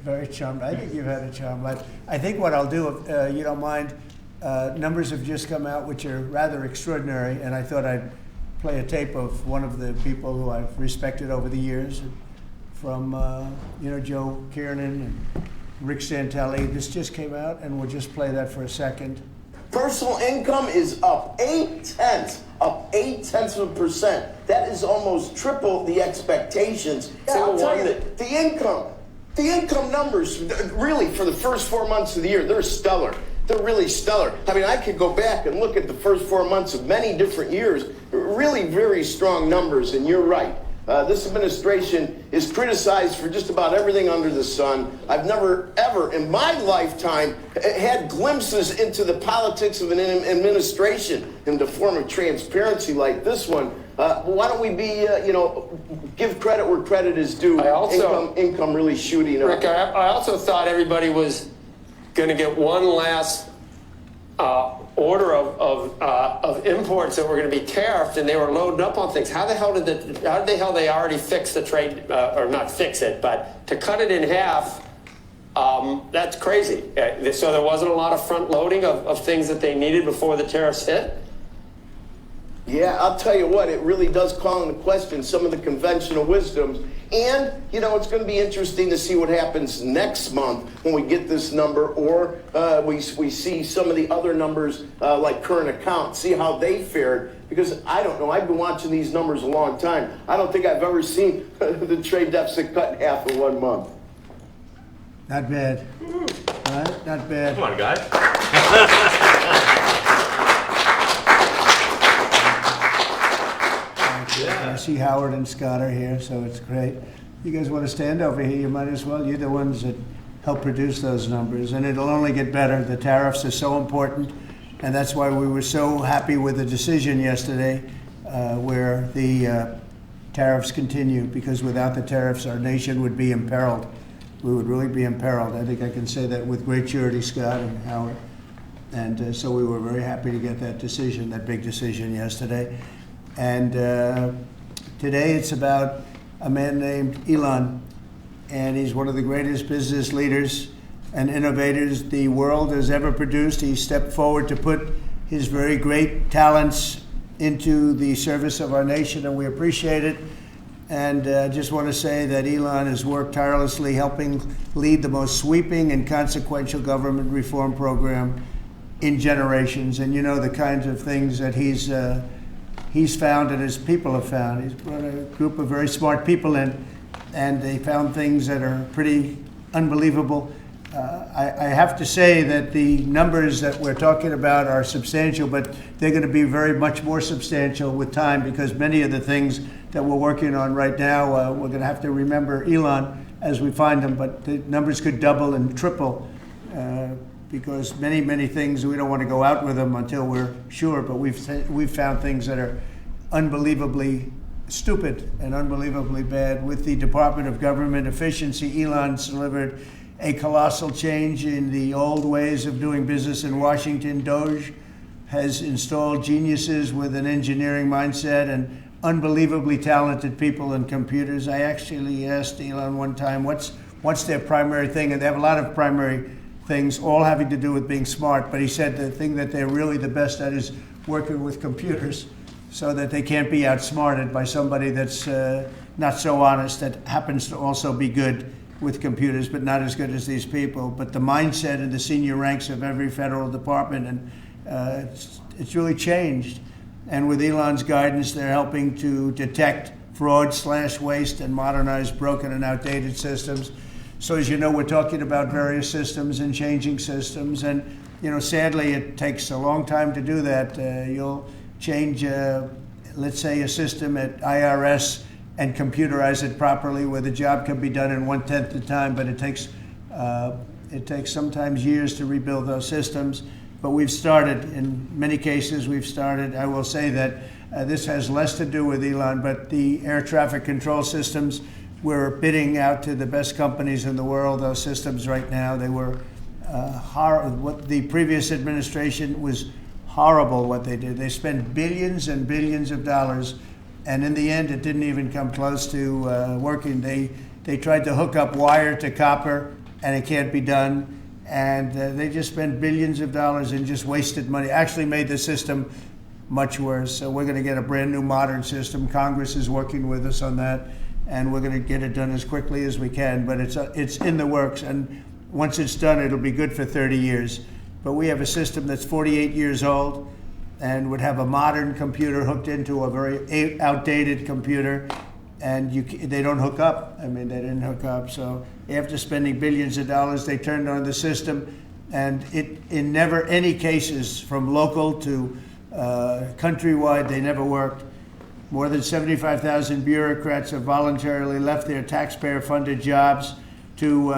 Very charmed. I think you've had a charmed life. I think what I'll do, if you don't mind, numbers have just come out which are rather extraordinary, and I thought I'd play a tape of one of the people who I've respected over the years, from Joe Kiernan and Rick Santelli. This just came out, and we'll just play that for a second. Personal income is up 0.8%. That is almost triple the expectations. Yeah, I'll tell you that the income numbers, really, for the first 4 months of the year, they're stellar. They're really stellar. I mean, I could go back and look at the first 4 months of many different years. Really very strong numbers, and you're right. This administration is criticized for just about everything under the sun. I've never, ever in my lifetime had glimpses into the politics of an administration in the form of transparency like this one. Why don't we be, give credit where credit is due. Income really shooting up. Rick, I also thought everybody was going to get one last order of imports that were going to be tariffed, and they were loading up on things. How the hell did they already fix the trade, or not fix it, but to cut it in half? That's crazy. So there wasn't a lot of front loading of things that they needed before the tariffs hit. Yeah, I'll tell you what, it really does call into question some of the conventional wisdoms. And, it's going to be interesting to see what happens next month when we get this number, or we see some of the other numbers like current account, see how they fared. Because I don't know, I've been watching these numbers a long time. I don't think I've ever seen the trade deficit cut in half in 1 month. Not bad. Right? Not bad. Come on, guys. Yeah. I see Howard and Scott are here, so it's great. You guys want to stand over here? You might as well. You're the ones that help produce those numbers, and it'll only get better. The tariffs are so important, and that's why we were so happy with the decision yesterday where the tariffs continue, because without the tariffs, our nation would be imperiled. We would really be imperiled. I think I can say that with great surety, Scott and Howard. And so we were very happy to get that decision, that big decision yesterday. And today it's about a man named Elon, and he's one of the greatest business leaders and innovators the world has ever produced. He stepped forward to put his very great talents into the service of our nation, and we appreciate it. And I just want to say that Elon has worked tirelessly helping lead the most sweeping and consequential government reform program in generations. And the kinds of things that he's found and his people have found. He's brought a group of very smart people in, and they found things that are pretty unbelievable. I have to say that the numbers that we're talking about are substantial, but they're going to be very much more substantial with time, because many of the things that we're working on right now, we're going to have to remember Elon as we find them, but the numbers could double and triple because many things, we don't want to go out with them until we're sure, but we've found things that are unbelievably stupid and unbelievably bad. With the Department of Government Efficiency, Elon's delivered a colossal change in the old ways of doing business in Washington. Doge has installed geniuses with an engineering mindset and unbelievably talented people in computers. I actually asked Elon one time, what's their primary thing? And they have a lot of primary things, all having to do with being smart. But he said the thing that they're really the best at is working with computers, so that they can't be outsmarted by somebody that's not so honest, that happens to also be good with computers, but not as good as these people. But the mindset in the senior ranks of every federal department, and it's really changed. And with Elon's guidance, they're helping to detect fraud/waste and modernize broken and outdated systems. So as you know, we're talking about various systems and changing systems. And, sadly, it takes a long time to do that. You'll change, let's say, a system at IRS and computerize it properly, where the job can be done in 1/10 the time, but it takes sometimes years to rebuild those systems. But we've started, in many cases, I will say that this has less to do with Elon, but the air traffic control systems, we're bidding out to the best companies in the world, those systems right now. They were what the previous administration was horrible what they did. They spent billions and billions of dollars, and in the end, it didn't even come close to working. They tried to hook up wire to copper, and it can't be done. And they just spent billions of dollars and just wasted money. Actually made the system much worse. So we're going to get a brand new modern system. Congress is working with us on that, and we're going to get it done as quickly as we can. But it's in the works, and once it's done, it'll be good for 30 years. But we have a system that's 48 years old and would have a modern computer hooked into a very outdated computer, and they don't hook up. I mean, they didn't hook up. So after spending billions of dollars, they turned on the system, and in never any cases, from local to countrywide, they never worked. More than 75,000 bureaucrats have voluntarily left their taxpayer-funded jobs to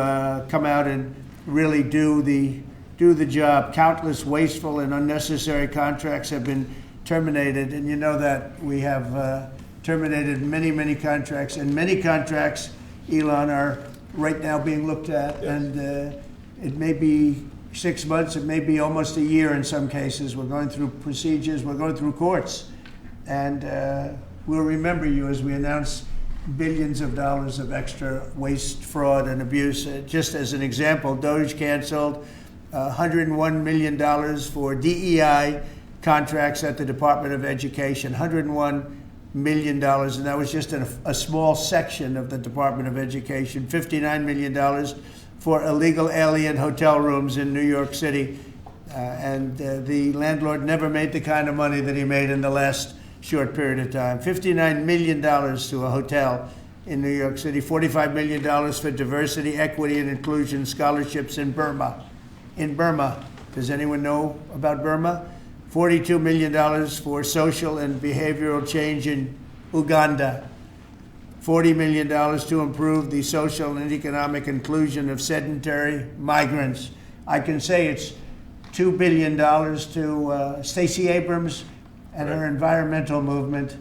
come out and really do the job. Countless wasteful and unnecessary contracts have been terminated, and you know that we have terminated many, many contracts, and many contracts, Elon, are right now being looked at, and it may be 6 months, it may be almost a year in some cases. We're going through procedures, we're going through courts, and we'll remember you as we announce billions of dollars of extra waste, fraud, and abuse. Just as an example, Doge canceled $101 million for DEI contracts at the Department of Education, $101 million, and that was just a small section of the Department of Education. $59 million for illegal alien hotel rooms in New York City, and the landlord never made the kind of money that he made in the last short period of time. $59 million to a hotel in New York City, $45 million for diversity, equity, and inclusion scholarships in Burma. In Burma, does anyone know about Burma? $42 million for social and behavioral change in Uganda. $40 million to improve the social and economic inclusion of sedentary migrants. I can say it's $2 billion to Stacey Abrams and her environmental movement.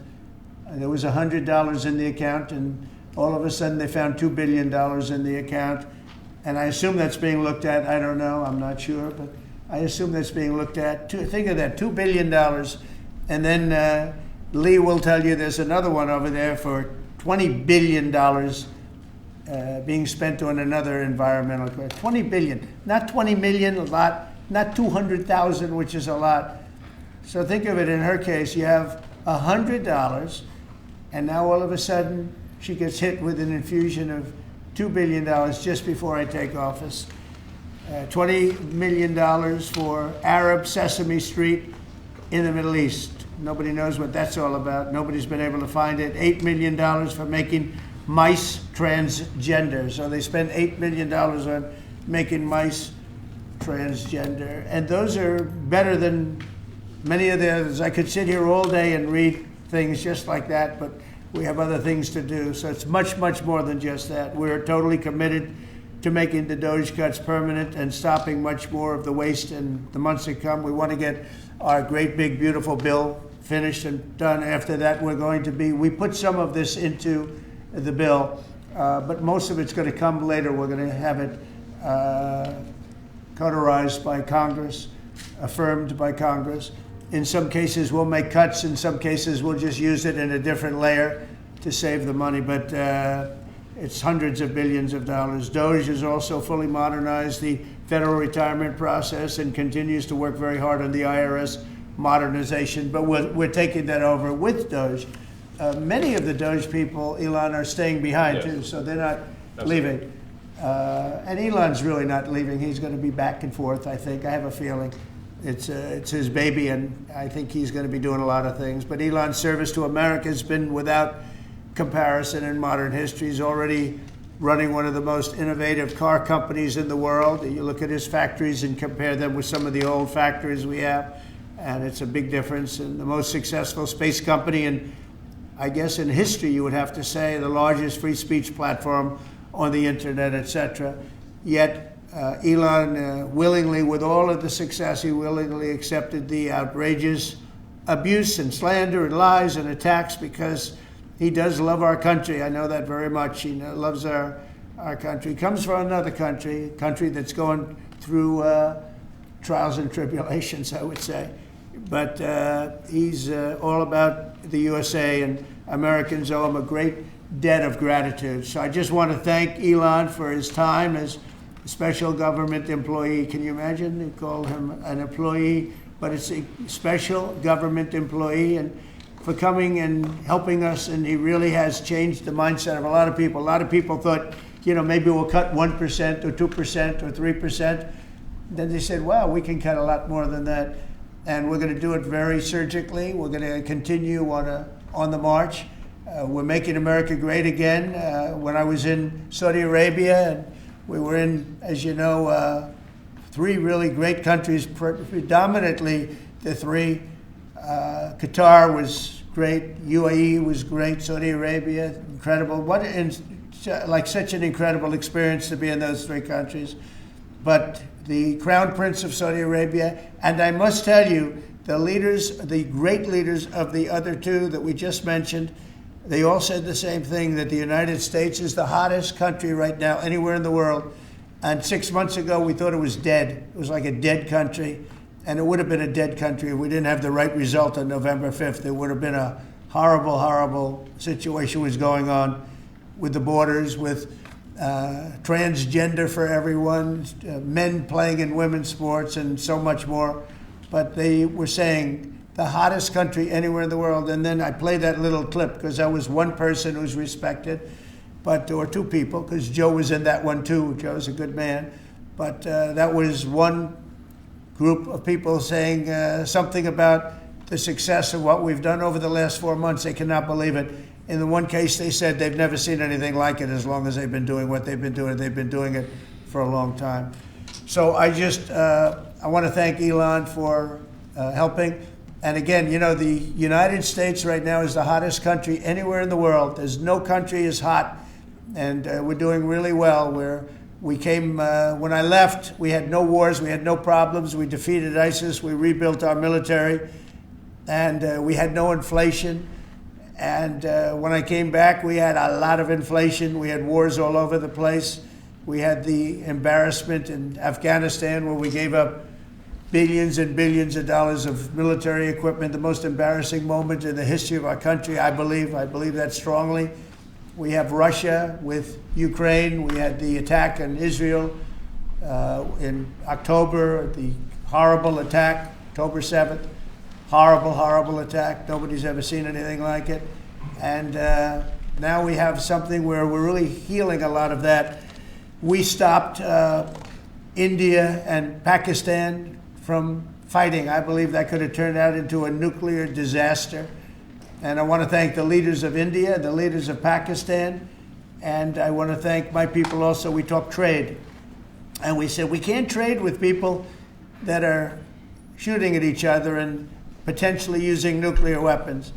There was $100 in the account, and all of a sudden they found $2 billion in the account. And I assume that's being looked at. I don't know, I'm not sure, but I assume that's being looked at. Think of that, $2 billion. And then Lee will tell you there's another one over there for $20 billion being spent on another environmental question. $20 billion, not 20 million, a lot, not 200,000, which is a lot. So think of it, in her case, you have $100, and now all of a sudden she gets hit with an infusion of $2 billion just before I take office. $20 million for Arab Sesame Street in the Middle East. Nobody knows what that's all about. Nobody's been able to find it. $8 million for making mice transgender. So they spend $8 million on making mice transgender. And those are better than many of the others. I could sit here all day and read things just like that, but we have other things to do. So it's much, much more than just that. We're totally committed to making the Doge cuts permanent and stopping much more of the waste in the months to come. We want to get our great, big, beautiful bill finished and done. After that, we put some of this into the bill, but most of it's going to come later. We're going to have it cauterized by Congress, affirmed by Congress. In some cases, we'll make cuts. In some cases, we'll just use it in a different layer to save the money. But it's hundreds of billions of dollars. Doge has also fully modernized the federal retirement process and continues to work very hard on the IRS modernization. But we're taking that over with Doge. Many of the Doge people, Elon, are staying behind too, so they're not leaving. And Elon's really not leaving. He's going to be back and forth, I think. I have a feeling. It's his baby, and I think he's going to be doing a lot of things. But Elon's service to America has been without comparison in modern history. He's already running one of the most innovative car companies in the world. You look at his factories and compare them with some of the old factories we have, and it's a big difference. And the most successful space company, and I guess in history you would have to say the largest free speech platform on the internet, etc. Yet Elon willingly, with all of the success, he willingly accepted the outrageous abuse and slander and lies and attacks because he does love our country. I know that very much. He loves our country. He comes from another country, a country that's going through trials and tribulations, I would say. But he's all about the USA, and Americans owe him a great debt of gratitude. So I just want to thank Elon for his time as special government employee. Can you imagine? They call him an employee, but it's a special government employee, and for coming and helping us, and he really has changed the mindset of a lot of people. A lot of people thought, maybe we'll cut 1% or 2% or 3%. Then they said, wow, we can cut a lot more than that. And we're going to do it very surgically. We're going to continue on the march. We're making America great again. When I was in Saudi Arabia, and we were in, as you know, 3 really great countries, predominantly the 3. Qatar was great, UAE was great, Saudi Arabia, incredible. Such an incredible experience to be in those 3 countries. But the Crown Prince of Saudi Arabia, and I must tell you, the great leaders of the other 2 that we just mentioned, they all said the same thing, that the United States is the hottest country right now anywhere in the world. And 6 months ago, we thought it was dead. It was like a dead country. And it would have been a dead country if we didn't have the right result on November 5th. It would have been a horrible, horrible situation was going on with the borders, with transgender for everyone, men playing in women's sports, and so much more. But they were saying the hottest country anywhere in the world. And then I played that little clip because that was one person who's respected, or 2 people, because Joe was in that one too. Joe's a good man. But that was one group of people saying something about the success of what we've done over the last 4 months. They cannot believe it. In the one case, they said they've never seen anything like it as long as they've been doing what they've been doing. They've been doing it for a long time. So I want to thank Elon for helping. And again, the United States right now is the hottest country anywhere in the world. There's no country as hot, and we're doing really well. When I left, we had no wars, we had no problems. We defeated ISIS, we rebuilt our military, and we had no inflation. And when I came back, we had a lot of inflation. We had wars all over the place. We had the embarrassment in Afghanistan where we gave up billions and billions of dollars of military equipment, the most embarrassing moment in the history of our country, I believe. I believe that strongly. We have Russia with Ukraine. We had the attack on Israel in October, the horrible attack, October 7th. Horrible, horrible attack. Nobody's ever seen anything like it. And now we have something where we're really healing a lot of that. We stopped India and Pakistan from fighting. I believe that could have turned out into a nuclear disaster. And I want to thank the leaders of India, the leaders of Pakistan, and I want to thank my people also. We talked trade. And we said we can't trade with people that are shooting at each other and potentially using nuclear weapons.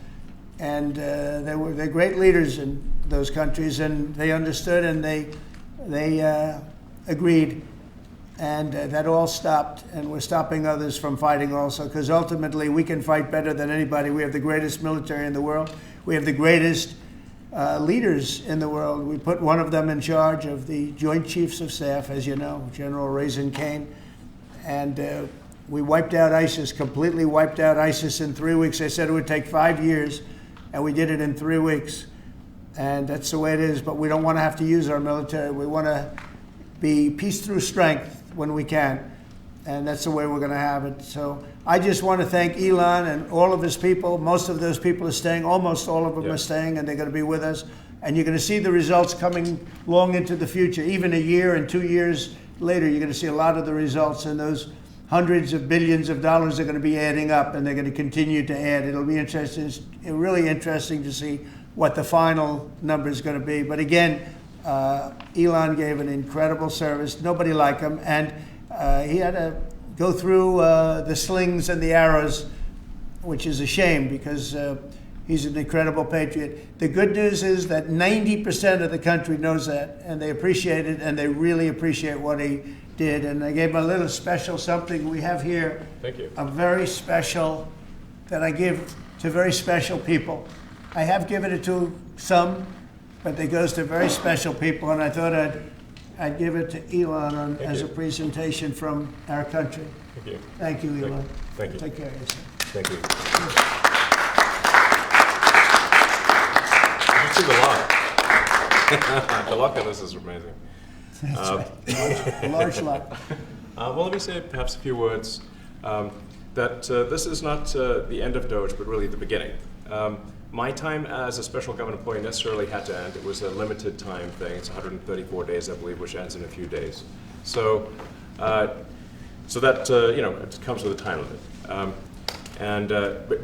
And they're great leaders in those countries, and they understood, and they agreed. And that all stopped, and we're stopping others from fighting also, because ultimately we can fight better than anybody. We have the greatest military in the world. We have the greatest leaders in the world. We put one of them in charge of the Joint Chiefs of Staff, as you know, General Raisin Kane. And we wiped out ISIS, completely wiped out ISIS in 3 weeks. They said it would take 5 years, and we did it in 3 weeks. And that's the way it is, but we don't want to have to use our military. We want to be peace through strength when we can, and that's the way we're going to have it. So I just want to thank Elon and all of his people. Most of those people are staying, almost all of them are staying, and they're going to be with us. And you're going to see the results coming long into the future. Even a year and 2 years later, you're going to see a lot of the results, and those hundreds of billions of dollars are going to be adding up, and they're going to continue to add. It'll be interesting, really interesting to see what the final number is going to be. But again, Elon gave an incredible service. Nobody like him, and he had to go through the slings and the arrows, which is a shame because he's an incredible patriot. The good news is that 90% of the country knows that, and they appreciate it, and they really appreciate what he did. And I gave him a little special something we have here. Thank you. A very special that I give to very special people. I have given it to some, but it goes to very special people, and I thought I'd give it to Elon as a presentation from our country. Thank you. Thank you, Elon. Thank you. Take care of yourself. Thank you. You took a lot. The luck of this is amazing. That's right. Large lot. Well, let me say perhaps a few words that this is not the end of Doge, but really the beginning. My time as a special government employee necessarily had to end. It was a limited time thing. It's 134 days, I believe, which ends in a few days. So that it comes with a time limit.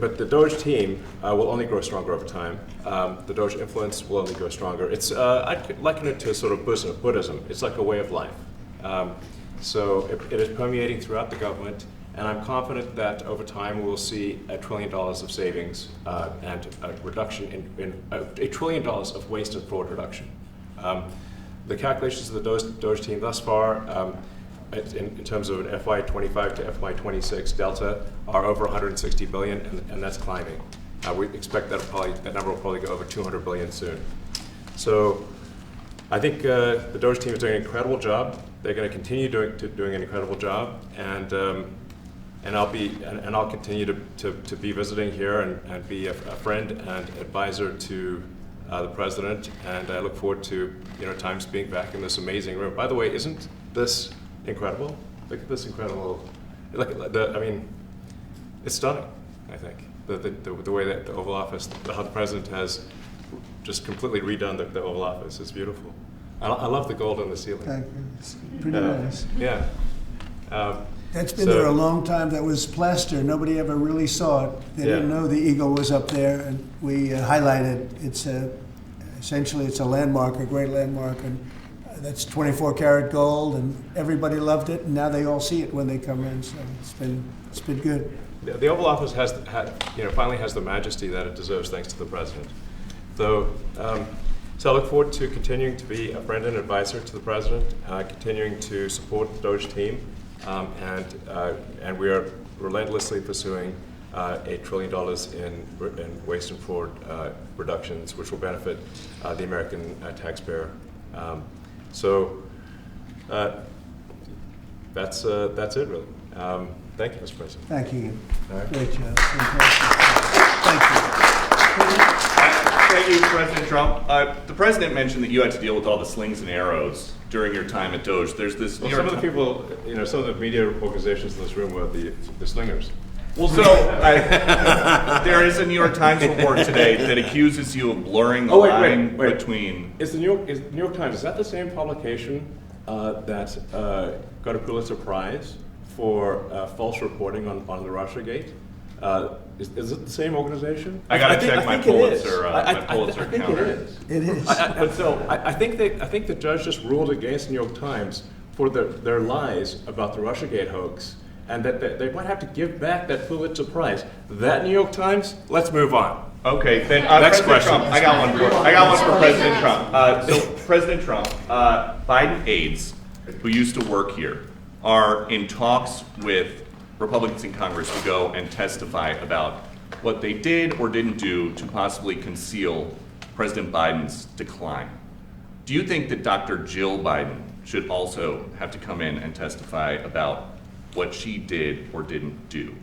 But the Doge team will only grow stronger over time. The Doge influence will only grow stronger. I'd liken it to sort of Buddhism. It's like a way of life. So it is permeating throughout the government, and I'm confident that over time we'll see $1 trillion of savings and a reduction in $1 trillion of waste and fraud reduction. The calculations of the Doge team thus far, in terms of an FY25 to FY26 delta, are over 160 billion, and that's climbing. We expect that number will probably go over 200 billion soon. So I think the Doge team is doing an incredible job. They're going to continue doing an incredible job, and I'll continue to be visiting here and be a friend and advisor to the president, and I look forward to Times being back in this amazing room. By the way, isn't this incredible? Look at this incredible. It's stunning. I think the way that the Oval Office, how the president has just completely redone the Oval Office. It's beautiful. I love the gold on the ceiling. Thank you. It's pretty nice. Yeah. That's been there a long time. That was plaster. Nobody ever really saw it. They didn't know the eagle was up there, and we highlighted. It's essentially it's a landmark, a great landmark, and that's 24-karat gold, and everybody loved it. And now they all see it when they come in. So it's been good. The Oval Office finally has the majesty that it deserves, thanks to the president. So I look forward to continuing to be a friend and advisor to the president, continuing to support the Doge team, and we are relentlessly pursuing $8 trillion in waste and fraud reductions, which will benefit the American taxpayer. That's it, really. Thank you, Mr. President. Thank you. All right. Great job. Thank you. Thank you, President Trump. The president mentioned that you had to deal with all the slings and arrows during your time at Doge. There's this. Well, some of the people, some of the media organizations in this room were the slingers. Well, so there is a New York Times report today that accuses you of blurring the line between. Is the New York Times, is that the same publication that got a Pulitzer Prize for false reporting on the Russiagate? Is it the same organization? I got to check my Pulitzer. I think counter. it is. It is. But I think the judge just ruled against the New York Times for their lies about the Russiagate hoax, and that they might have to give back that Pulitzer Prize. That New York Times. Let's move on. Okay, then Next President question. Trump, I got one for President Trump. So President Trump, Biden aides who used to work here are in talks with Republicans in Congress to go and testify about what they did or didn't do to possibly conceal President Biden's decline. Do you think that Dr. Jill Biden should also have to come in and testify about what she did or didn't do?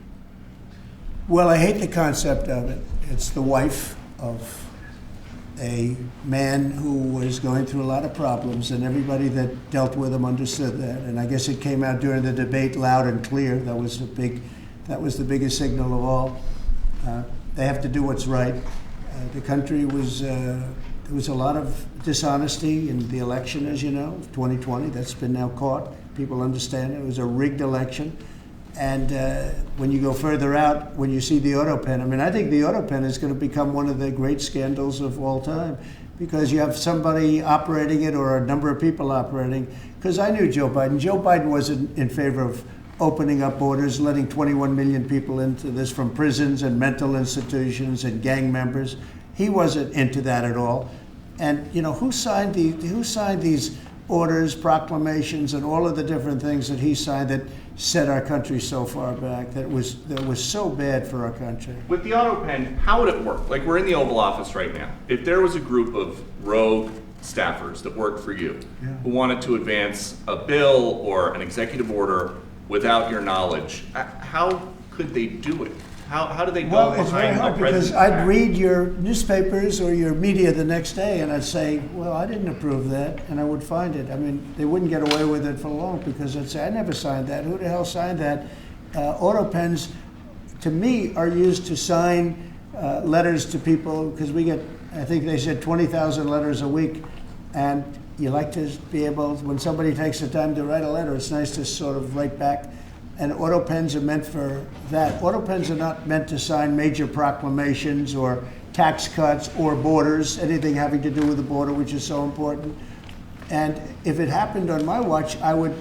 Well, I hate the concept of it. It's the wife of a man who was going through a lot of problems, and everybody that dealt with him understood that. And I guess it came out during the debate loud and clear. That was the biggest signal of all. They have to do what's right. The country was there was a lot of dishonesty in the election, as you know, 2020. That's been now caught. People understand it was a rigged election. And when you go further out, when you see the auto pen, I think the auto pen is going to become one of the great scandals of all time, because you have somebody operating it or a number of people operating. Because I knew Joe Biden. Joe Biden wasn't in favor of opening up borders, letting 21 million people into this from prisons and mental institutions and gang members. He wasn't into that at all. And who signed these orders, proclamations, and all of the different things that he signed that set our country so far back, that was so bad for our country? With the auto pen, how would it work? Like, we're in the Oval Office right now. If there was a group of rogue staffers that worked for you who wanted to advance a bill or an executive order without your knowledge, how could they do it? How do they go Well, it's very behind hard the because president's I'd back? read your newspapers or your media the next day and I'd say, well, I didn't approve that, and I would find it. I mean, they wouldn't get away with it for long because they'd say, I never signed that. Who the hell signed that? Auto pens, to me, are used to sign letters to people because we get, I think they said 20,000 letters a week, and you like to be able, when somebody takes the time to write a letter, it's nice to sort of write back. And auto pens are meant for that. Auto pens are not meant to sign major proclamations or tax cuts or borders, anything having to do with the border, which is so important. And if it happened on my watch, I would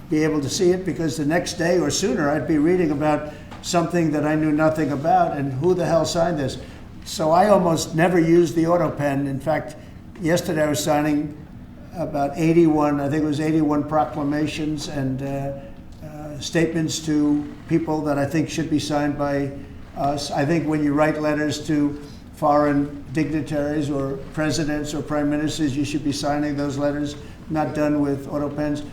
be able to see it because the next day or sooner I'd be reading about something that I knew nothing about and who the hell signed this. So I almost never used the auto pen. In fact, yesterday I was signing about 81, I think it was 81 proclamations and statements to people that I think should be signed by us. I think when you write letters to foreign dignitaries or presidents or prime ministers, you should be signing those letters, not done with auto pens.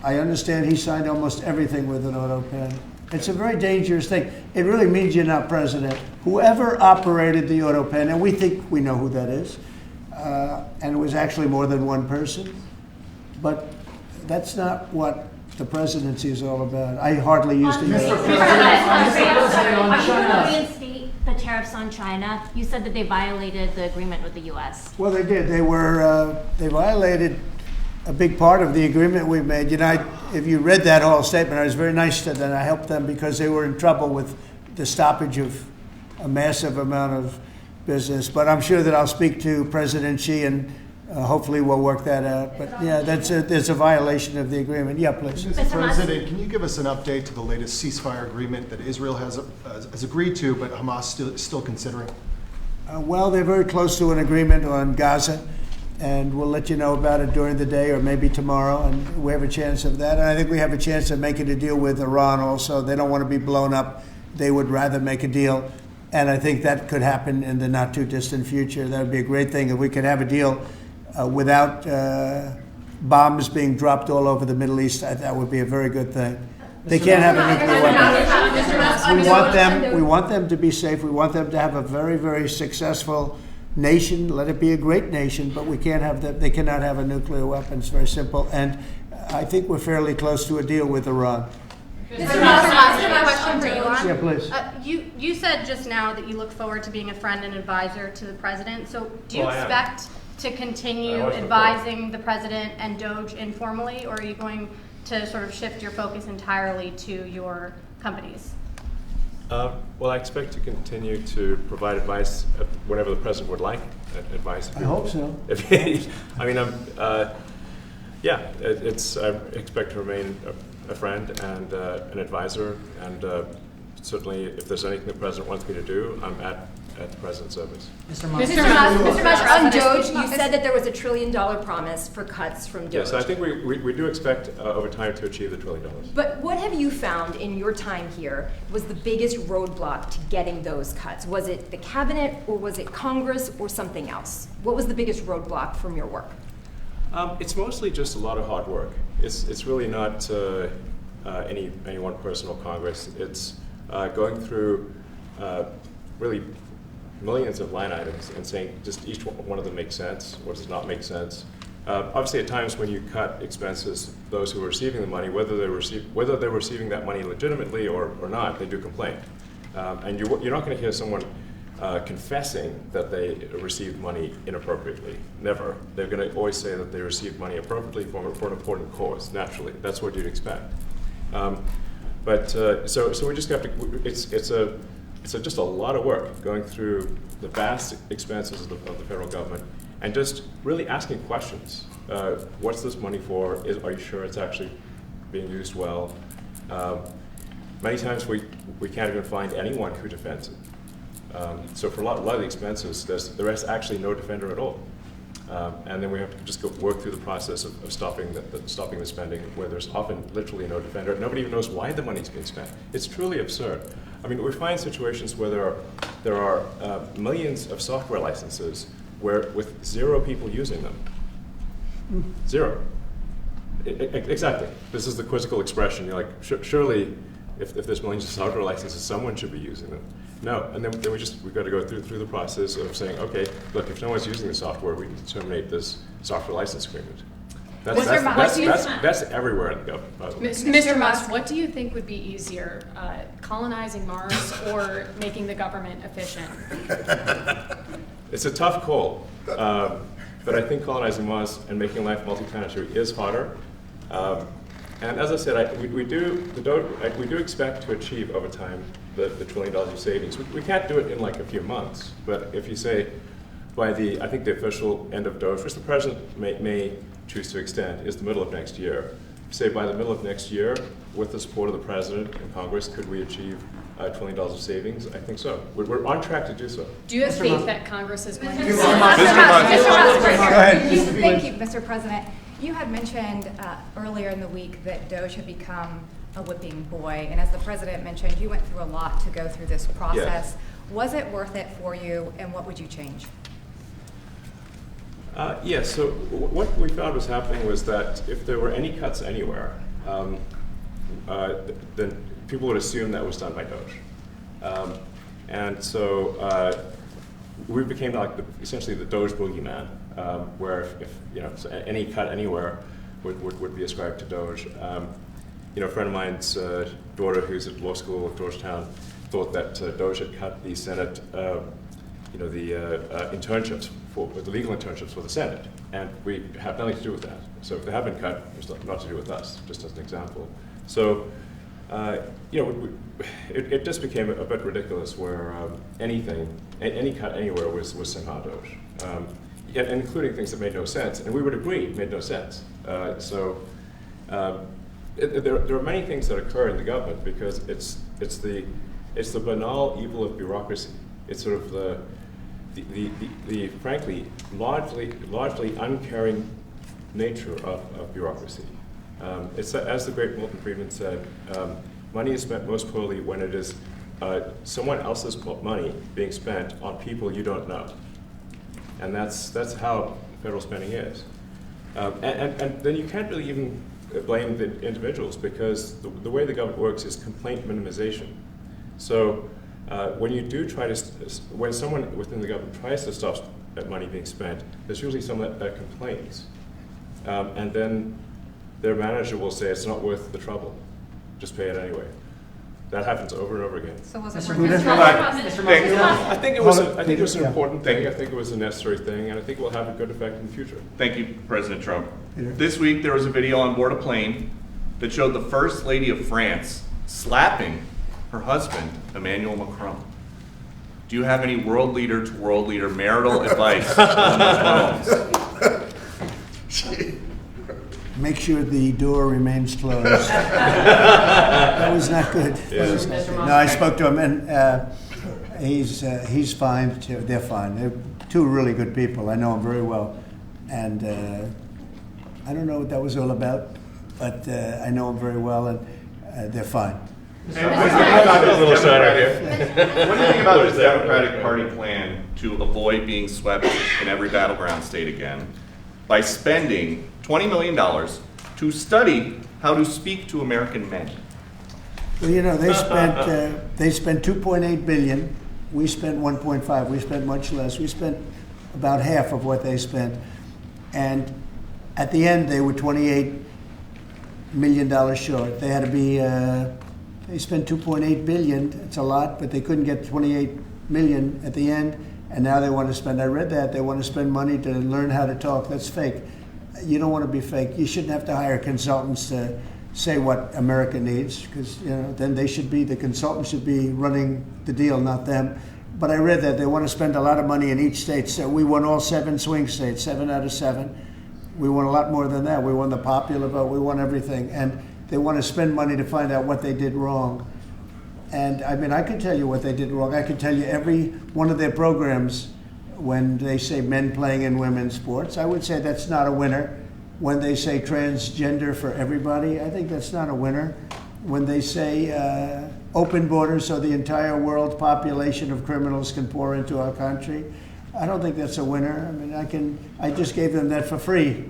I understand he signed almost everything with an auto pen. It's a very dangerous thing. It really means you're not president. Whoever operated the auto pen, and we think we know who that is, and it was actually more than one person, but that's not what the presidency is all about. I hardly used to use it. Reinstate the tariffs on China. You said that they violated the agreement with the U.S. Well, they did. They violated a big part of the agreement we made. You know, if you read that whole statement, I was very nice to them. I helped them because they were in trouble with the stoppage of a massive amount of business. But I'm sure that I'll speak to President Xi and hopefully we'll work that out. But yeah, there's a violation of the agreement. Yeah, please. Mr. President, can you give us an update to the latest ceasefire agreement that Israel has agreed to, but Hamas still considering? Well, they're very close to an agreement on Gaza, and we'll let you know about it during the day or maybe tomorrow, and we have a chance of that. And I think we have a chance of making a deal with Iran also. They don't want to be blown up. They would rather make a deal, and I think that could happen in the not too distant future. That would be a great thing if we could have a deal without bombs being dropped all over the Middle East. That would be a very good thing. They can't have a nuclear weapon. We want them to be safe. We want them to have a very, very successful nation. Let it be a great nation, but we can't have that. They cannot have a nuclear weapon. It's very simple. And I think we're fairly close to a deal with Iran. Mr. Musk, my question for Elon. Yeah, please. You said just now that you look forward to being a friend and advisor to the president. So do you Well, I am. expect to continue advising the president and Doge informally, or are you going to sort of shift your focus entirely to your companies? Well, I expect to continue to provide advice whenever the president would like advice. I hope so. I mean, I expect to remain a friend and an advisor, and certainly if there's anything the president wants me to do, I'm at the president's service. Mr. Musk, on Doge, you said that there was $1 trillion promise for cuts from Doge. Yes, I think we do expect over time to achieve the $1 trillion. But what have you found in your time here was the biggest roadblock to getting those cuts? Was it the cabinet, or was it Congress, or something else? What was the biggest roadblock from your work? It's mostly just a lot of hard work. It's really not any one person or Congress. It's going through really millions of line items and saying just each one of them makes sense, or does not make sense. Obviously, at times when you cut expenses, those who are receiving the money, whether they're receiving that money legitimately or not, they do complain. And you're not going to hear someone confessing that they received money inappropriately. Never. They're going to always say that they received money appropriately for an important cause. Naturally, that's what you'd expect. So we just have to. It's just a lot of work going through the vast expenses of the federal government and just really asking questions. What's this money for? Are you sure it's actually being used well? Many times we can't even find anyone who defends it. So for a lot of the expenses, there's actually no defender at all. And then we have to just work through the process of stopping the spending, where there's often literally no defender. Nobody even knows why the money's being spent. It's truly absurd. I mean, we find situations where there are millions of software licenses with 0 people using them. 0. Exactly. This is the quizzical expression. You're like, surely, if there's millions of software licenses, someone should be using them. No, and then we've got to go through the process of saying, okay, look, if no one's using the software, we need to terminate this software license agreement. That's everywhere in the government, by the way. Mr. Musk, what do you think would be easier, colonizing Mars or making the government efficient? It's a tough call, but I think colonizing Mars and making life multiplanetary is harder. And as I said, we do expect to achieve over time the $1 trillion of savings. We can't do it in like a few months, but if you say by I think the official end of Doge, which the president may choose to extend, is the middle of next year. Say by the middle of next year, with the support of the president and Congress, could we achieve $1 trillion of savings? I think so. We're on track to do so. Do you have faith that Congress is going to? Mr. Musk. Thank you, Mr. President. You had mentioned earlier in the week that Doge had become a whipping boy, and as the president mentioned, you went through a lot to go through this process. Yes. Was it worth it for you, and what would you change? Yes, so what we found was happening was that if there were any cuts anywhere, then people would assume that was done by Doge. And so we became like essentially the Doge boogeyman, where if so any cut anywhere would be ascribed to Doge. A friend of mine's daughter, who's at law school at Georgetown, thought that Doge had cut the Senate, internships the legal internships for the Senate, and we have nothing to do with that. So if they have been cut, it's not to do with us, just as an example. So, it just became a bit ridiculous where any cut anywhere was somehow Doge, and including things that made no sense, and we would agree made no sense. There are many things that occur in the government because it's the banal evil of bureaucracy. It's sort of the frankly largely uncaring nature of bureaucracy. It's as the great Milton Friedman said, money is spent most poorly when it is someone else's money being spent on people you don't know, and that's how federal spending is. And then you can't really even blame the individuals because the way the government works is complaint minimization. So when you do when someone within the government tries to stop money being spent, there's usually someone that complains. And then their manager will say, it's not worth the trouble, just pay it anyway. That happens over and over again. So was it I think it was an important thing. I think it was a necessary thing, and I think it will have a good effect in the future. Thank you, President Trump. This week there was a video on board a plane that showed the First Lady of France slapping her husband, Emmanuel Macron. Do you have any world leader to world leader marital advice on those phones? Make sure the door remains closed. That was not good. No, I spoke to him, and he's fine too. They're fine. They're two really good people. I know them very well, and I don't know what that was all about, but I know them very well, and they're fine. What do you think about this Democratic Party plan to avoid being swept in every battleground state again by spending $20 million to study how to speak to American men? Well, they spent 2.8 billion. We spent 1.5. We spent much less. We spent about half of what they spent, and at the end they were $28 million short. They had to be. They spent 2.8 billion. It's a lot, but they couldn't get 28 million at the end, and now they want to spend. I read that they want to spend money to learn how to talk. That's fake. You don't want to be fake. You shouldn't have to hire consultants to say what America needs, because then the consultants should be running the deal, not them. But I read that they want to spend a lot of money in each state. So we won all 7 swing states, 7 out of 7. We won a lot more than that. We won the popular vote. We won everything, and they want to spend money to find out what they did wrong. And I mean, I can tell you what they did wrong. I can tell you every one of their programs. When they say men playing in women's sports, I would say that's not a winner. When they say transgender for everybody, I think that's not a winner. When they say open borders so the entire world population of criminals can pour into our country, I don't think that's a winner. I mean, I just gave them that for free,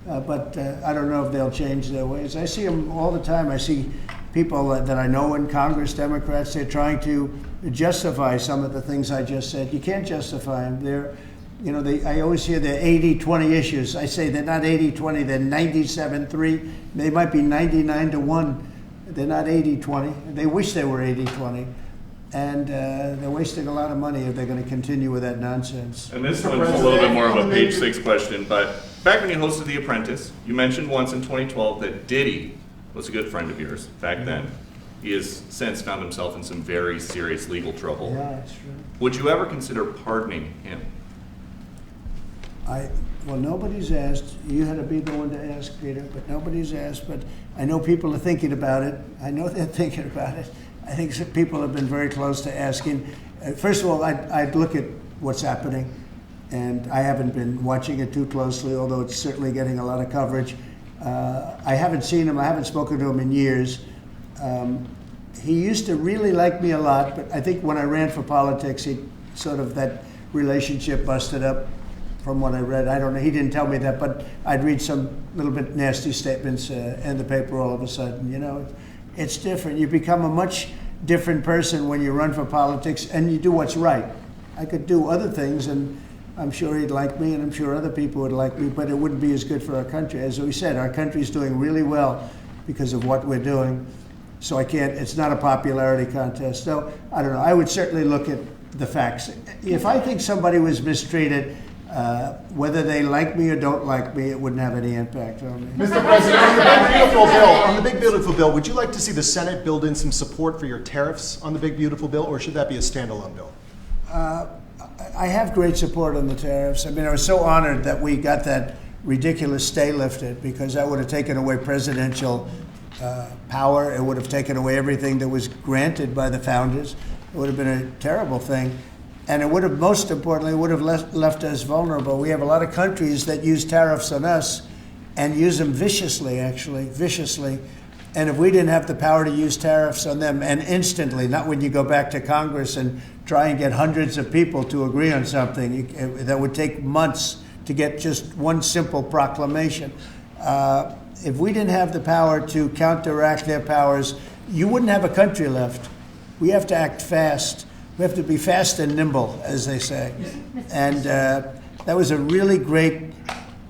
but I don't know if they'll change their ways. I see them all the time. I see people that I know in Congress, Democrats, they're trying to justify some of the things I just said. You can't justify them. They're, you know, I always hear they're 80-20 issues. I say they're not 80-20, they're 97-3. They might be 99-1. They're not 80-20. They wish they were 80-20. And they're wasting a lot of money if they're going to continue with that nonsense. And this one's a little bit more of a page 6 question, but back when you hosted The Apprentice, you mentioned once in 2012 that Diddy was a good friend of yours back then. He has since found himself in some very serious legal trouble. Yeah, that's true. Would you ever consider pardoning him? Well, nobody's asked. You had to be the one to ask, Peter, but nobody's asked. But I know people are thinking about it. I know they're thinking about it. I think some people have been very close to asking. First of all, I'd look at what's happening, and I haven't been watching it too closely, although it's certainly getting a lot of coverage. I haven't seen him. I haven't spoken to him in years. He used to really like me a lot, but I think when I ran for politics, that relationship busted up. From what I read, I don't know. He didn't tell me that, but I'd read some little bit nasty statements in the paper all of a sudden. You know, it's different. You become a much different person when you run for politics and you do what's right. I could do other things, and I'm sure he'd like me, and I'm sure other people would like me, but it wouldn't be as good for our country. As we said, our country's doing really well because of what we're doing. So I can't. It's not a popularity contest. So I don't know. I would certainly look at the facts. If I think somebody was mistreated, whether they like me or don't like me, it wouldn't have any impact on me. Mr. President, on the big beautiful bill, would you like to see the Senate build in some support for your tariffs on the big beautiful bill, or should that be a standalone bill? I have great support on the tariffs. I mean, I was so honored that we got that ridiculous stay lifted, because that would have taken away presidential power. It would have taken away everything that was granted by the founders. It would have been a terrible thing. And it would have, most importantly, would have left us vulnerable. We have a lot of countries that use tariffs on us and use them viciously, actually, viciously. And if we didn't have the power to use tariffs on them, and instantly, not when you go back to Congress and try and get hundreds of people to agree on something, that would take months to get just one simple proclamation. If we didn't have the power to counteract their powers, you wouldn't have a country left. We have to act fast. We have to be fast and nimble, as they say. And that was a really great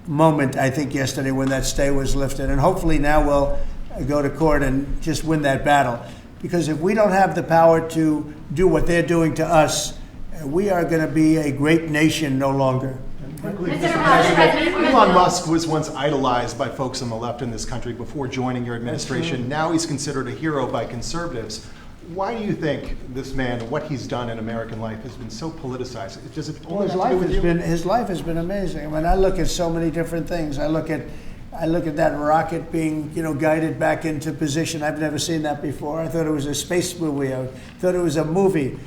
moment, I think, yesterday when that stay was lifted. And hopefully now we'll go to court and just win that battle. Because if we don't have the power to do what they're doing to us, we are going to be a great nation no longer. Elon Musk was once idolized by folks on the left in this country before joining your administration. Now he's considered a hero by conservatives. Why do you think this man, what he's done in American life, has been so politicized? Does it only have to do with you? His life has been amazing. I mean, I look at so many different things. I look at that rocket being, guided back into position. I've never seen that before. I thought it was a space movie. I thought it was a movie.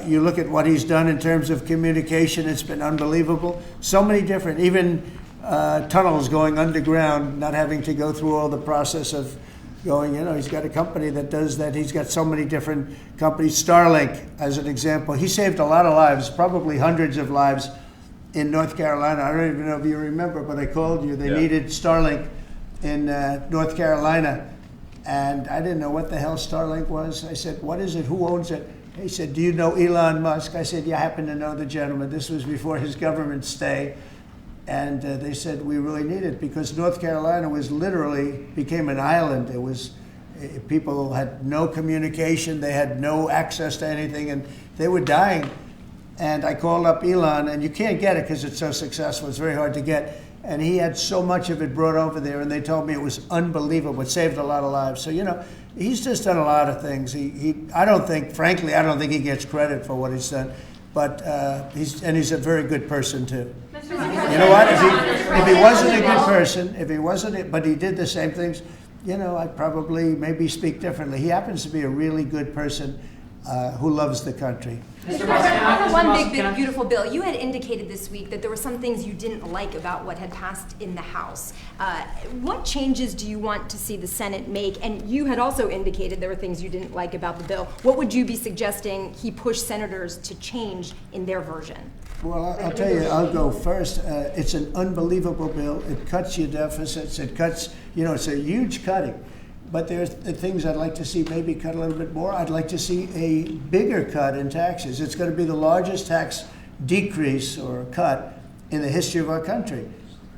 You look at what he's done in terms of communication. It's been unbelievable. So many different, even tunnels going underground, not having to go through all the process of going, he's got a company that does that. He's got so many different companies. Starlink, as an example. He saved a lot of lives, probably hundreds of lives in North Carolina. I don't even know if you remember, but I called you. They needed Starlink in North Carolina. And I didn't know what the hell Starlink was. I said, what is it? Who owns it? He said, do you know Elon Musk? I said, yeah, I happen to know the gentleman. This was before his government stay. And they said, we really need it, because North Carolina became an island. It was, people had no communication. They had no access to anything, and they were dying. And I called up Elon, and you can't get it because it's so successful. It's very hard to get. And he had so much of it brought over there, and they told me it was unbelievable. It saved a lot of lives. So, he's just done a lot of things. I don't think he gets credit for what he's done. But he's a very good person too. You know what? If he wasn't a good person, but he did the same things, I'd probably maybe speak differently. He happens to be a really good person who loves the country. Mr. President, on the one big beautiful bill, you had indicated this week that there were some things you didn't like about what had passed in the House. What changes do you want to see the Senate make? And you had also indicated there were things you didn't like about the bill. What would you be suggesting he push senators to change in their version? Well, I'll tell you, I'll go first. It's an unbelievable bill. It cuts your deficits. It cuts, it's a huge cutting. But there's the things I'd like to see maybe cut a little bit more. I'd like to see a bigger cut in taxes. It's going to be the largest tax decrease or cut in the history of our country.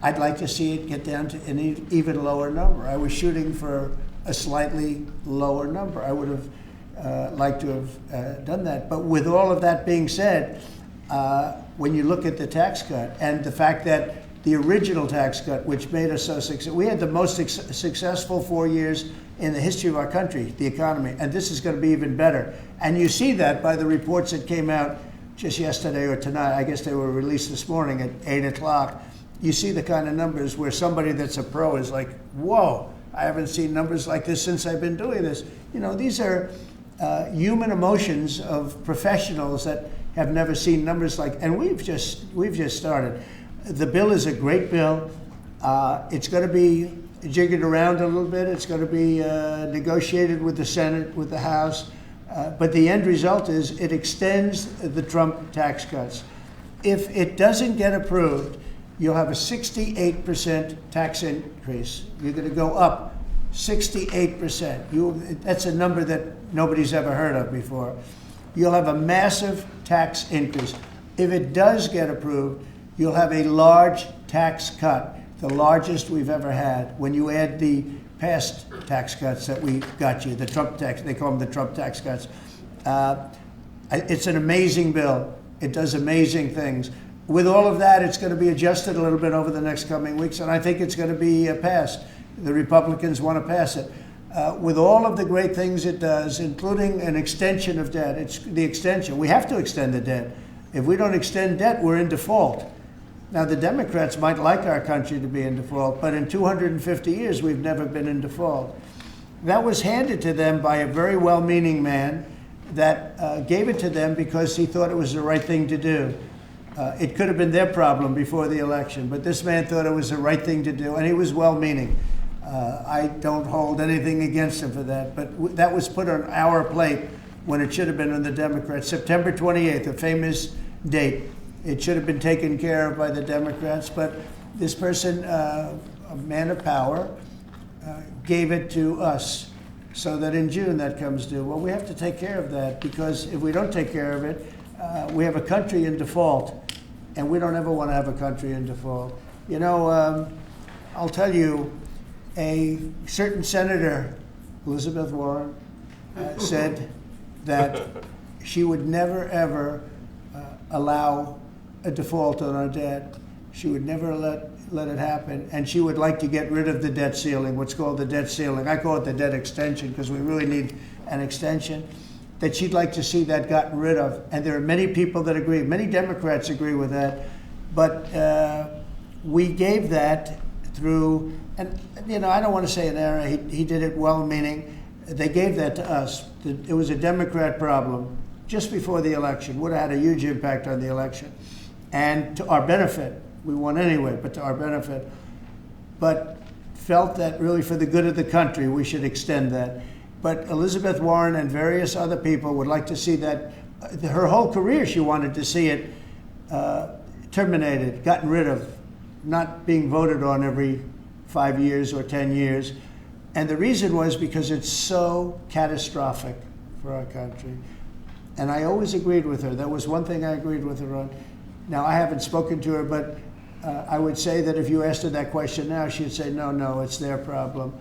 I'd like to see it get down to an even lower number. I was shooting for a slightly lower number. I would have liked to have done that. But with all of that being said, when you look at the tax cut and the fact that the original tax cut, which made us so successful, we had the most successful 4 years in the history of our country, the economy, and this is going to be even better. And you see that by the reports that came out just yesterday or tonight. I guess they were released this morning at 8 o'clock. You see the kind of numbers where somebody that's a pro is like, whoa, I haven't seen numbers like this since I've been doing this. You know, these are human emotions of professionals that have never seen numbers like, and we've just started. The bill is a great bill. It's going to be jiggered around a little bit. It's going to be negotiated with the Senate, with the House. But the end result is it extends the Trump tax cuts. If it doesn't get approved, you'll have a 68% tax increase. You're going to go up 68%. That's a number that nobody's ever heard of before. You'll have a massive tax increase. If it does get approved, you'll have a large tax cut, the largest we've ever had. When you add the past tax cuts that we got you, the Trump tax, they call them the Trump tax cuts. It's an amazing bill. It does amazing things. With all of that, it's going to be adjusted a little bit over the next coming weeks, and I think it's going to be passed. The Republicans want to pass it. With all of the great things it does, including an extension of debt, it's the extension. We have to extend the debt. If we don't extend debt, we're in default. Now, the Democrats might like our country to be in default, but in 250 years, we've never been in default. That was handed to them by a very well-meaning man that gave it to them because he thought it was the right thing to do. It could have been their problem before the election, but this man thought it was the right thing to do, and he was well-meaning. I don't hold anything against him for that, but that was put on our plate when it should have been on the Democrats. September 28th, a famous date. It should have been taken care of by the Democrats, but this person, a man of power, gave it to us so that in June that comes due. Well, we have to take care of that because if we don't take care of it, we have a country in default, and we don't ever want to have a country in default. You know, I'll tell you, a certain senator, Elizabeth Warren, said that she would never, ever allow a default on our debt. She would never let it happen, and she would like to get rid of the debt ceiling, what's called the debt ceiling. I call it the debt extension because we really need an extension. That she'd like to see that gotten rid of, and there are many people that agree. Many Democrats agree with that, but we gave that through, and you know, I don't want to say an error. He did it well-meaning. They gave that to us. It was a Democrat problem just before the election. Would have had a huge impact on the election. And to our benefit, we won anyway, but to our benefit. But felt that really for the good of the country, we should extend that. But Elizabeth Warren and various other people would like to see that. Her whole career, she wanted to see it terminated, gotten rid of, not being voted on every 5 years or 10 years. And the reason was because it's so catastrophic for our country. And I always agreed with her. That was one thing I agreed with her on. Now, I haven't spoken to her, but I would say that if you asked her that question now, she'd say, no, it's their problem.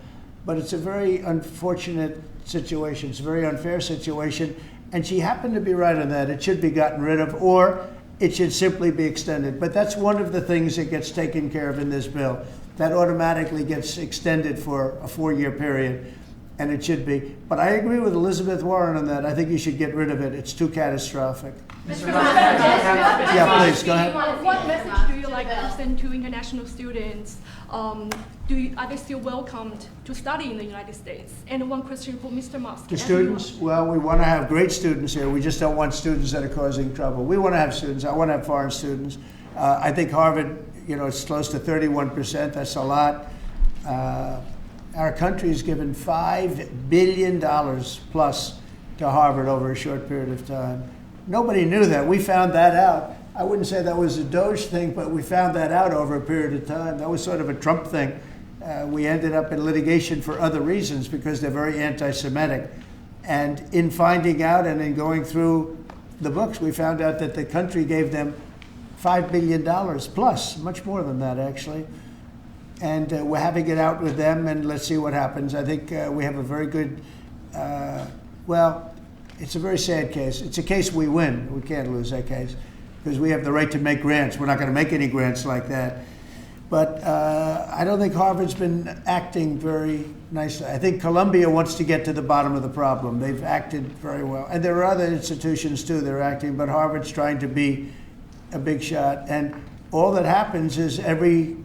But it's a very unfortunate situation. It's a very unfair situation. And she happened to be right on that. It should be gotten rid of, or it should simply be extended. But that's one of the things that gets taken care of in this bill. That automatically gets extended for a 4-year period, and it should be. But I agree with Elizabeth Warren on that. I think you should get rid of it. It's too catastrophic. Yeah, please, go ahead. What message do you like to send to international students? Are they still welcomed to study in the United States? And one question for Mr. Musk. The students? Well, we want to have great students here. We just don't want students that are causing trouble. We want to have students. I want to have foreign students. I think Harvard, you know, it's close to 31%. That's a lot. Our country has given $5 billion plus to Harvard over a short period of time. Nobody knew that. We found that out. I wouldn't say that was a Doge thing, but we found that out over a period of time. That was sort of a Trump thing. We ended up in litigation for other reasons because they're very anti-Semitic. And in finding out and in going through the books, we found out that the country gave them $5 billion plus, much more than that actually. And we're having it out with them, and let's see what happens. I think we have a very good, well, it's a very sad case. It's a case we win. We can't lose that case because we have the right to make grants. We're not going to make any grants like that. But I don't think Harvard's been acting very nicely. I think Columbia wants to get to the bottom of the problem. They've acted very well. And there are other institutions too that are acting, but Harvard's trying to be a big shot. And all that happens is every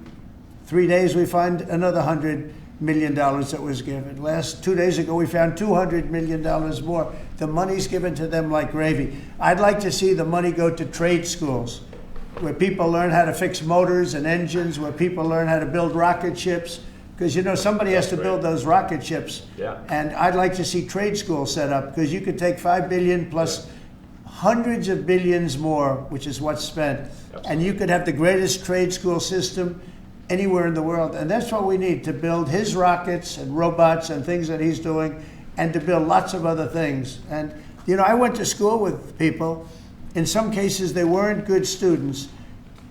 3 days we find another $100 million that was given. 2 days ago we found $200 million more. The money's given to them like gravy. I'd like to see the money go to trade schools, where people learn how to fix motors and engines, where people learn how to build rocket ships, because you know somebody has to build those rocket ships. Yeah. And I'd like to see trade schools set up, because you could take $5 billion plus hundreds of billions more, which is what's spent, and you could have the greatest trade school system anywhere in the world. And that's what we need to build his rockets and robots and things that he's doing, and to build lots of other things. And you know, I went to school with people. In some cases, they weren't good students,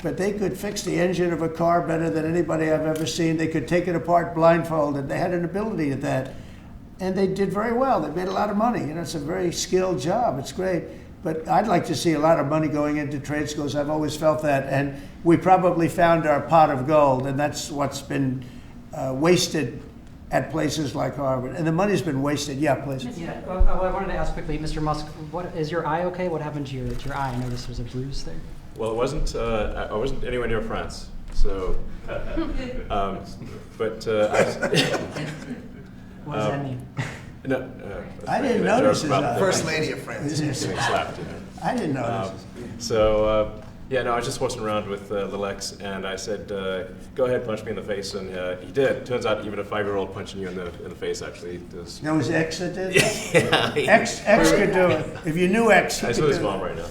but they could fix the engine of a car better than anybody I've ever seen. They could take it apart blindfolded. They had an ability at that. And they did very well. They made a lot of money. You know, it's a very skilled job. It's great. But I'd like to see a lot of money going into trade schools. I've always felt that. And we probably found our pot of gold, and that's what's been wasted at places like Harvard. And the money's been wasted. Yeah, please. Yeah, well, I wanted to ask quickly, Mr. Musk, what is your eye okay? What happened to your eye? I noticed there was a bruise there. Well, it wasn't. I wasn't anywhere near France, so. But what does that mean? No, I didn't notice his eye. First lady of France. Getting slapped, you know. I didn't notice. Yeah, no, I was just horsing around with Little X, and I said, "Go ahead, punch me in the face," and he did. Turns out, even a 5-year-old punching you in the face actually does. That was X that did? Yeah. X could do it. If you knew X, he I could saw do his it. mom right now.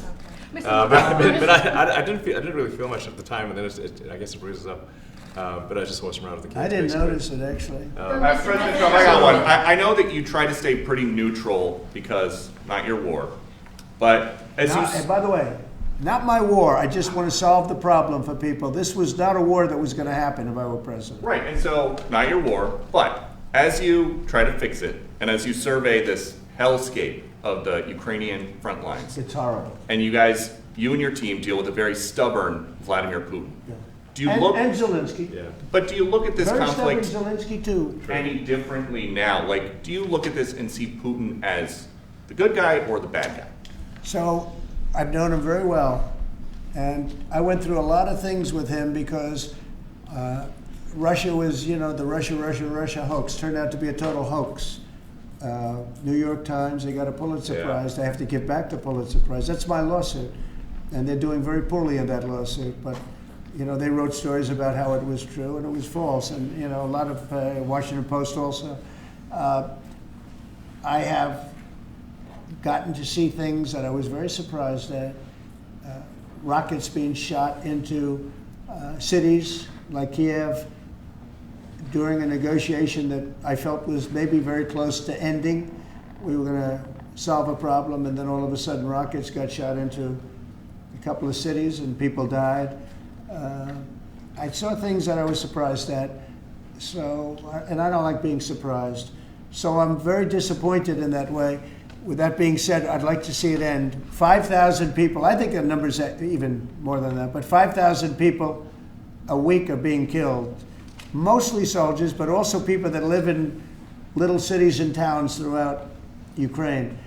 Mr. But I didn't really feel much at the time, and then I guess it bruises up. But I was just horsing around with the kids. I didn't basically. notice it, actually. President Trump, I got one. I know that you try to stay pretty neutral because not your war, but as And by the way, not my war. I just want to solve the problem for people. This was not a war that was going to happen if I were president. right, and so not your war, but as you try to fix it, and as you survey this hellscape of the Ukrainian front lines, It's horrible. and you and your team deal with a very stubborn Vladimir Putin. Yeah. Do you And look? Zelensky. Yeah. But do you look at this Very conflict stubborn Zelensky, too. any differently now? Like, do you look at this and see Putin as the good guy or the bad guy? So I've known him very well, and I went through a lot of things with him because Russia was, you know, the Russia hoax turned out to be a total hoax. New York Times, they got a Pulitzer Prize. They have to give back the Pulitzer Prize. That's my lawsuit, and they're doing very poorly in that lawsuit. But you know, they wrote stories about how it was true and it was false, and you know, a lot of Washington Post also. I have gotten to see things that I was very surprised at. Rockets being shot into cities like Kiev during a negotiation that I felt was maybe very close to ending. We were going to solve a problem, and then all of a sudden rockets got shot into a couple of cities and people died. I saw things that I was surprised at, so, and I don't like being surprised. So I'm very disappointed in that way. With that being said, I'd like to see it end. 5,000 people, I think the number's even more than that, but 5,000 people a week are being killed. Mostly soldiers, but also people that live in little cities and towns throughout Ukraine.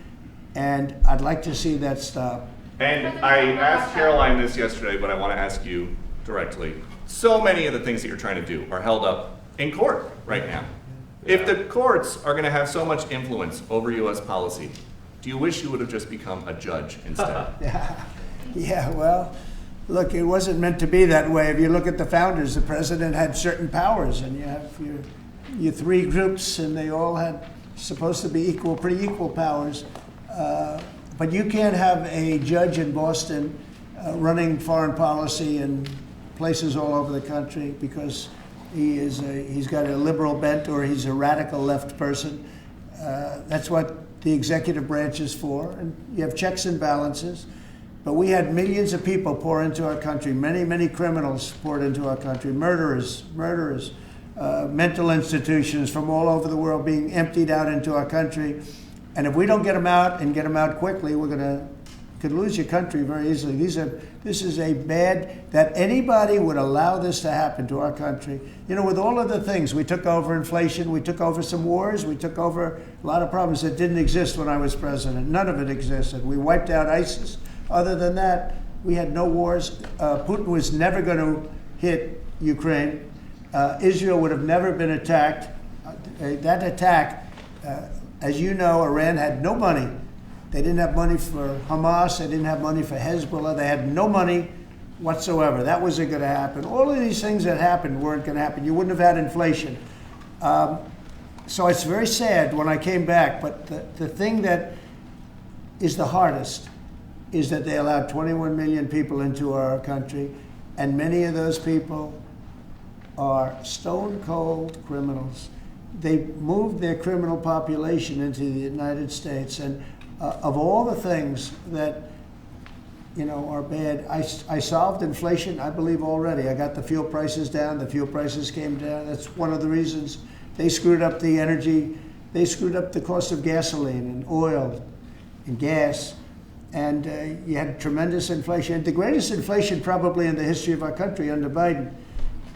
And I'd like to see that stop. And I asked Caroline this yesterday, but I want to ask you directly. So many of the things that you're trying to do are held up in court right now. If the courts are going to have so much influence over U.S. policy, do you wish you would have just become a judge instead? Yeah, well, look, it wasn't meant to be that way. If you look at the founders, the president had certain powers, and you have your three groups, and they all had supposed to be pretty equal powers. But you can't have a judge in Boston running foreign policy in places all over the country, because He's got a liberal bent, or he's a radical left person. That's what the executive branch is for. And you have checks and balances. But we had millions of people pour into our country. Many, many criminals poured into our country. Murderers, mental institutions from all over the world being emptied out into our country. And if we don't get them out and get them out quickly, could lose your country very easily. This is a bad, that anybody would allow this to happen to our country. You know, with all of the things, we took over inflation, we took over some wars, we took over a lot of problems that didn't exist when I was president. None of it existed. We wiped out ISIS. Other than that, we had no wars. Putin was never going to hit Ukraine. Israel would have never been attacked. That attack, as you know, Iran had no money. They didn't have money for Hamas. They didn't have money for Hezbollah. They had no money whatsoever. That wasn't going to happen. All of these things that happened weren't going to happen. You wouldn't have had inflation. So it's very sad when I came back. But the thing that is the hardest is that they allowed 21 million people into our country, and many of those people are stone cold criminals. They moved their criminal population into the United States, and of all the things that are bad, I solved inflation, I believe, already. I got the fuel prices down. The fuel prices came down. That's one of the reasons. They screwed up the energy. They screwed up the cost of gasoline and oil and gas. And you had tremendous inflation, the greatest inflation probably in the history of our country under Biden.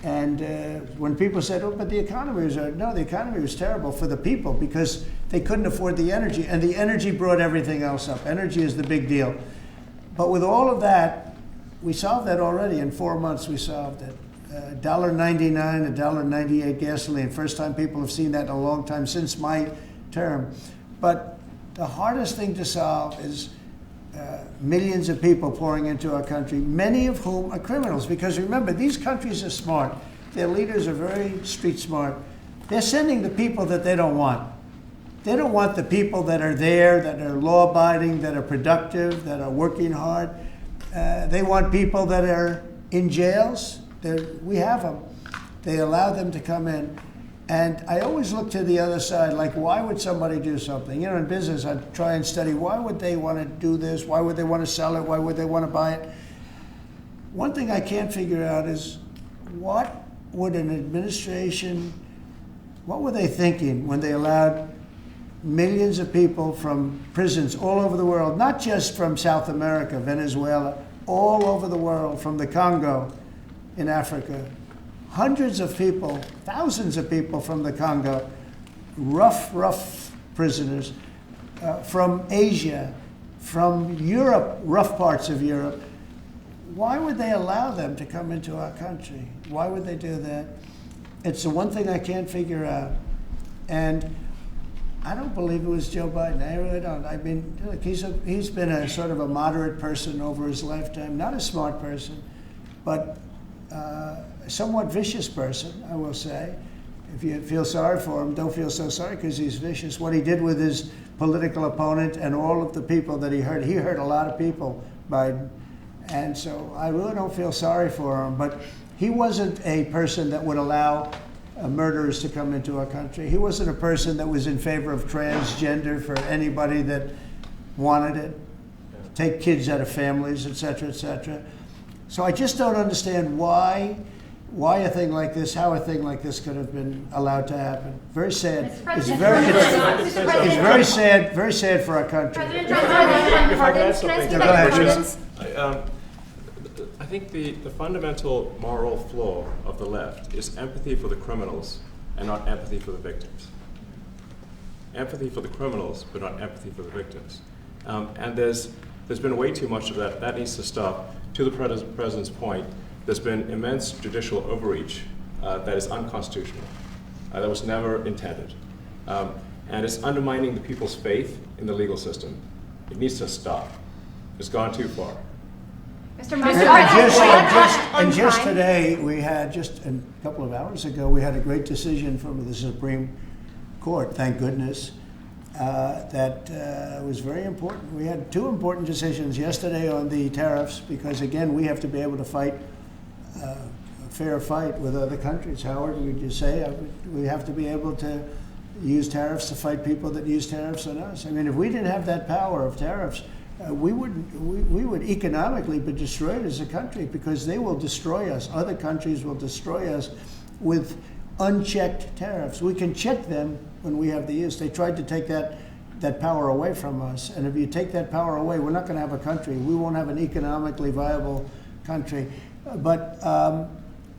And when people said, oh, but the economy was, no, the economy was terrible for the people because they couldn't afford the energy. And the energy brought everything else up. Energy is the big deal. But with all of that, we solved that already. In 4 months, we solved it. $1.99, $1.98 gasoline. First time people have seen that in a long time, since my term. But the hardest thing to solve is millions of people pouring into our country, many of whom are criminals. Because remember, these countries are smart. Their leaders are very street smart. They're sending the people that they don't want. They don't want the people that are there, that are law-abiding, that are productive, that are working hard. They want people that are in jails. We have them. They allow them to come in. And I always look to the other side, like, why would somebody do something? In business, I try and study, why would they want to do this? Why would they want to sell it? Why would they want to buy it? One thing I can't figure out is, what would an administration, what were they thinking when they allowed millions of people from prisons all over the world, not just from South America, Venezuela, all over the world, from the Congo in Africa, hundreds of people, thousands of people from the Congo, rough prisoners, from Asia, from Europe, rough parts of Europe. Why would they allow them to come into our country? Why would they do that? It's the one thing I can't figure out. And I don't believe it was Joe Biden. I really don't. I mean, look, he's been a sort of a moderate person over his lifetime, not a smart person, but a somewhat vicious person, I will say. If you feel sorry for him, don't feel so sorry, because he's vicious. What he did with his political opponent and all of the people that he hurt a lot of people, Biden. And so I really don't feel sorry for him. But he wasn't a person that would allow murderers to come into our country. He wasn't a person that was in favor of transgender for anybody that wanted it, take kids out of families, et cetera, et cetera. So I just don't understand why a thing like this, how a thing like this could have been allowed to happen. Very sad. It's very sad for our country. If I could add something, I think the fundamental moral flaw of the left is empathy for the criminals and not empathy for the victims. Empathy for the criminals, but not empathy for the victims. And there's been way too much of that. That needs to stop. To the president's point, there's been immense judicial overreach that is unconstitutional. That was never intended. And it's undermining the people's faith in the legal system. It needs to stop. It's gone too far. Mr. And just today, we had, just a couple of hours ago, we had a great decision from the Supreme Court, thank goodness, that was very important. We had two important decisions yesterday on the tariffs, because again, we have to be able to fight fair fight with other countries. Howard, would you say we have to be able to use tariffs to fight people that use tariffs on us? I mean, if we didn't have that power of tariffs, we would economically be destroyed as a country, because they will destroy us. Other countries will destroy us with unchecked tariffs. We can check them when we have the use. They tried to take that power away from us. And if you take that power away, we're not going to have a country. We won't have an economically viable country. But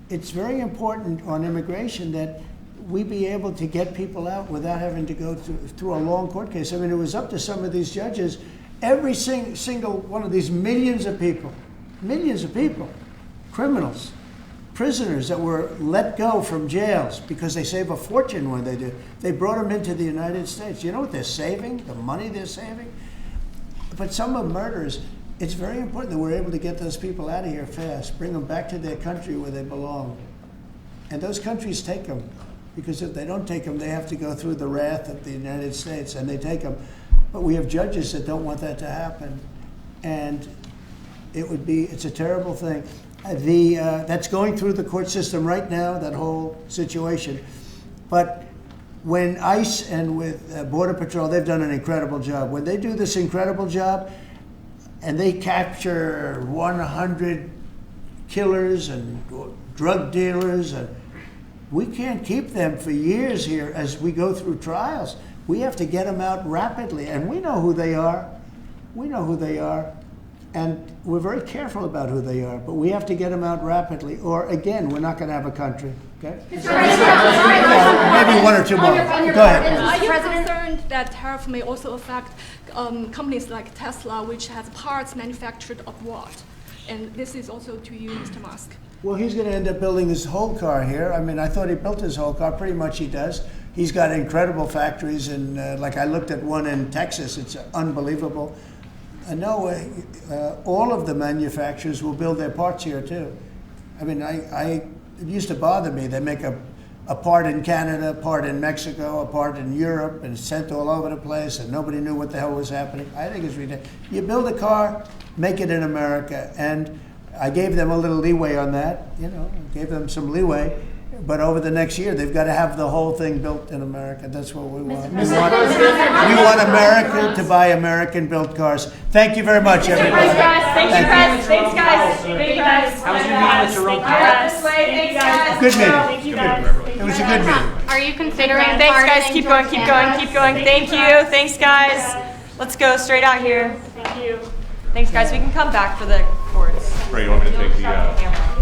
it's very important on immigration that we be able to get people out without having to go through a long court case. I mean, it was up to some of these judges. Every single one of these millions of people, criminals, prisoners that were let go from jails because they save a fortune when they do. They brought them into the United States. You know what they're saving? The money they're saving? But some of murders, it's very important that we're able to get those people out of here fast, bring them back to their country where they belong. And those countries take them, because if they don't take them, they have to go through the wrath of the United States, and they take them. But we have judges that don't want that to happen. And it's a terrible thing. That's going through the court system right now, that whole situation. But when ICE and with Border Patrol, they've done an incredible job. When they do this incredible job and they capture 100 killers and drug dealers, and we can't keep them for years here as we go through trials. We have to get them out rapidly, and we know who they are. We know who they are, and we're very careful about who they are, but we have to get them out rapidly, or again, we're not going to have a country, okay? Maybe one or two more. Go ahead. Are you concerned that tariff may also affect companies like Tesla, which has parts manufactured abroad? And this is also to you, Mr. Musk. Well, he's going to end up building his whole car here. I mean, I thought he built his whole car. Pretty much he does. He's got incredible factories, and like I looked at one in Texas. It's unbelievable. No, all of the manufacturers will build their parts here too. I mean, it used to bother me. They make a part in Canada, a part in Mexico, a part in Europe, and it's sent all over the place, and nobody knew what the hell was happening. I think it's ridiculous. You build a car, make it in America, and I gave them a little leeway on that, gave them some leeway. But over the next year, they've got to have the whole thing built in America. That's what we want. We want America to buy American-built cars. Thank you very much, everybody. Thanks, guys. How was your meeting with Jerome Powell? Good meeting. It was a good meeting. Are you considering? Thanks, guys. Keep going. Thank you. Thanks, guys. Let's go straight out here. Thank you. Thanks, guys. We can come back for the chords. Ray, you want me to take the...